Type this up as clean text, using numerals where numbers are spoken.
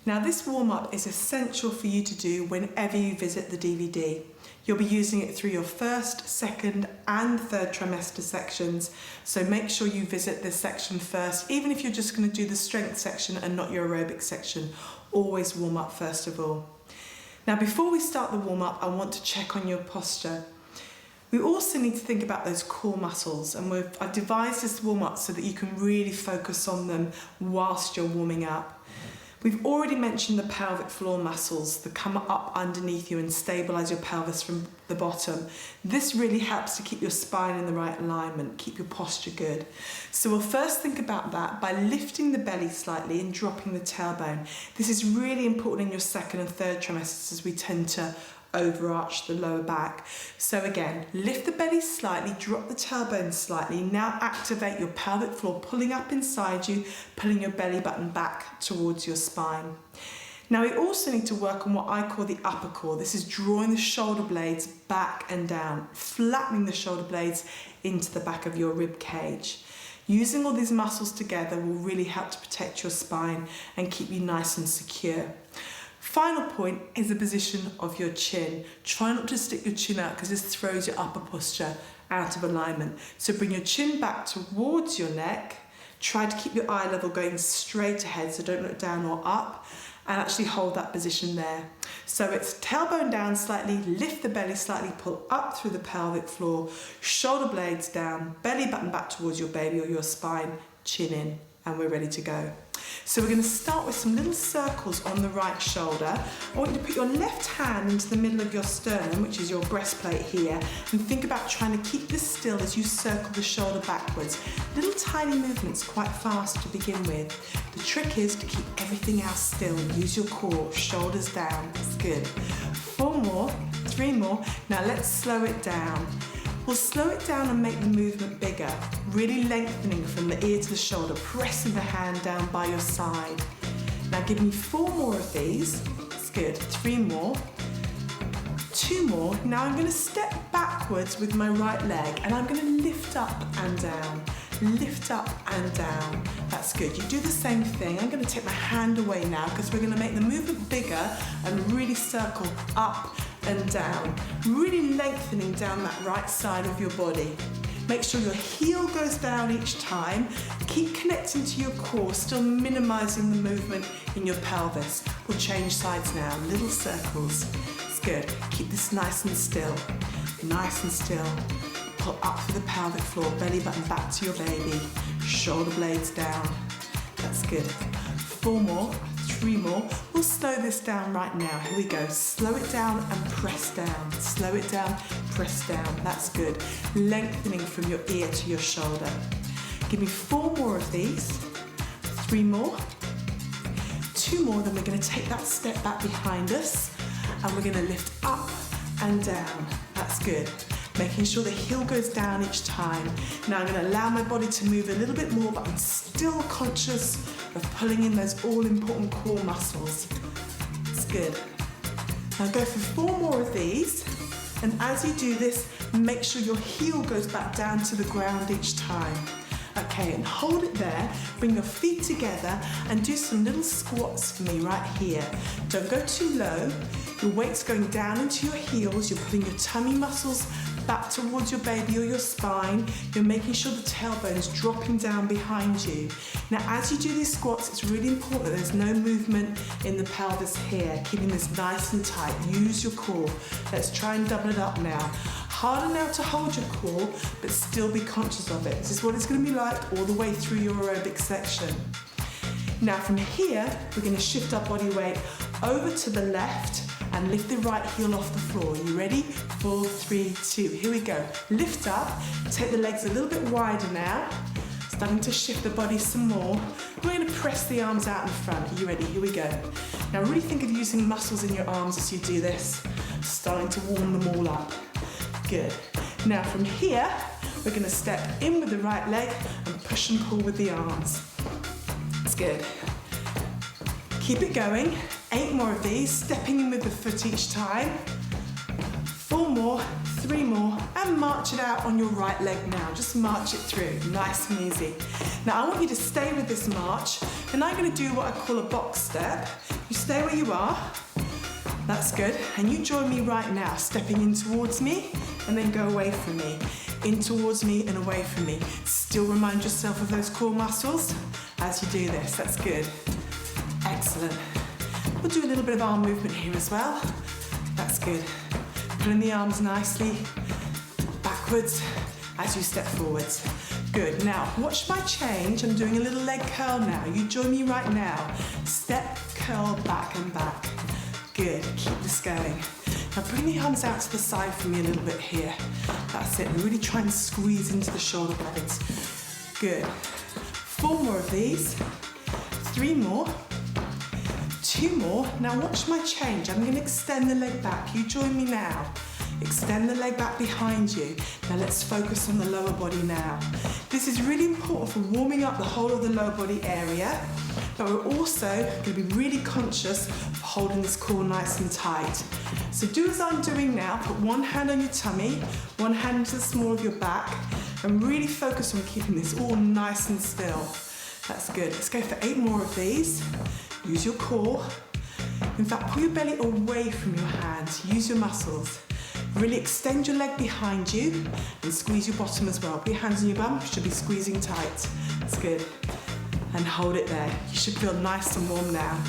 Now this warm-up is essential for you to do whenever you visit the DVD. You'll be using it through your first, second and third trimester sections, so make sure you visit this section first, even if you're just going to do the strength section and not your aerobic section. Always warm up first of all. Now before we start the warm-up, I want to check on your posture. We also need to think about those core muscles, and I've devised this warm-up so that you can really focus on them whilst you're warming up. We've already mentioned the pelvic floor muscles that come up underneath you and stabilise your pelvis from the bottom. This really helps to keep your spine in the right alignment, keep your posture good. So we'll first think about that by lifting the belly slightly and dropping the tailbone. This is really important in your second and third trimesters as we tend to overarch the lower back. So again, lift the belly slightly, drop the tailbone slightly. Now activate your pelvic floor, pulling up inside you, pulling your belly button back towards your spine. Now we also need to work on what I call the upper core. This is drawing the shoulder blades back and down, flattening the shoulder blades into the back of your rib cage. Using all these muscles together will really help to protect your spine and keep you nice and secure. Final point is the position of your chin. Try not to stick your chin out because this throws your upper posture out of alignment. So bring your chin back towards your neck. Try to keep your eye level going straight ahead, so don't look down or up, and actually hold that position there. So it's tailbone down slightly, lift the belly slightly, pull up through the pelvic floor, shoulder blades down, belly button back towards your baby or your spine, chin in, and we're ready to go. So we're going to start with some little circles on the right shoulder. I want you to put your left hand into the middle of your sternum, which is your breastplate here, and think about trying to keep this still as you circle the shoulder backwards. Little tiny movements, quite fast to begin with. The trick is to keep everything else still. Use your core, shoulders down. That's good. 4 more, 3 more. Now let's slow it down. We'll slow it down and make the movement bigger, really lengthening from the ear to the shoulder, pressing the hand down by your side. Now give me 4 more of these. That's good. 3 more. 2 more. Now I'm going to step backwards with my right leg and I'm going to lift up and down. Lift up and down. That's good. You do the same thing. I'm going to take my hand away now because we're going to make the movement bigger and really circle up and down, really lengthening down that right side of your body. Make sure your heel goes down each time. Keep connecting to your core, still minimizing the movement in your pelvis. We'll change sides now, little circles. It's good. Keep this nice and still. Nice and still. Pull up through the pelvic floor, belly button back to your baby. Shoulder blades down. That's good. 4 more. 3 more. We'll slow this down right now. Here we go. Slow it down and press down. Slow it down, press down. That's good. Lengthening from your ear to your shoulder. Give me 4 more of these. 3 more. 2 more. Then we're going to take that step back behind us and we're going to lift up and down. That's good. Making sure the heel goes down each time. Now I'm going to allow my body to move a little bit more, but I'm still conscious of pulling in those all-important core muscles. It's good. Now go for 4 more of these, and as you do this, make sure your heel goes back down to the ground each time. Okay, and hold it there, bring your feet together and do some little squats for me right here. Don't go too low, your weight's going down into your heels, you're putting your tummy muscles back towards your baby or your spine. You're making sure the tailbone is dropping down behind you. Now as you do these squats, it's really important that there's no movement in the pelvis here, keeping this nice and tight. Use your core. Let's try and double it up now. Harder now to hold your core, but still be conscious of it. This is what it's going to be like all the way through your aerobic section. Now from here, we're going to shift our body weight over to the left and lift the right heel off the floor. You ready? 4, 3, 2. Here we go. Lift up, take the legs a little bit wider now. Starting to shift the body some more. We're going to press the arms out in front. Are you ready? Here we go. Now really think of using muscles in your arms as you do this. Starting to warm them all up. Good. Now from here, we're going to step in with the right leg and push and pull with the arms. That's good. Keep it going. 8 more of these, stepping in with the foot each time. 4 more, 3 more, and march it out on your right leg now. Just march it through, nice and easy. Now I want you to stay with this march, and I'm gonna do what I call a box step. You stay where you are, that's good, and you join me right now, stepping in towards me, and then go away from me. In towards me and away from me. Still remind yourself of those core muscles as you do this, that's good. Excellent. We'll do a little bit of arm movement here as well. That's good. Pulling the arms nicely backwards as you step forwards. Good. Now, watch my change. I'm doing a little leg curl now. You join me right now. Step, curl, back and back. Good. Keep this going. Now bring the arms out to the side for me a little bit here. That's it. Really try and squeeze into the shoulder blades. Good. 4 more of these. 3 more. 2 more. Now watch my change. I'm going to extend the leg back. You join me now. Extend the leg back behind you. Now let's focus on the lower body now. This is really important for warming up the whole of the lower body area, but we're also going to be really conscious of holding this core nice and tight. So do as I'm doing now. Put one hand on your tummy, one hand into the small of your back, and really focus on keeping this all nice and still. That's good. Let's go for 8 more of these. Use your core. In fact, pull your belly away from your hands. Use your muscles. Really extend your leg behind you and squeeze your bottom as well. Put your hands on your bum, you should be squeezing tight. That's good. And hold it there. You should feel nice and warm now.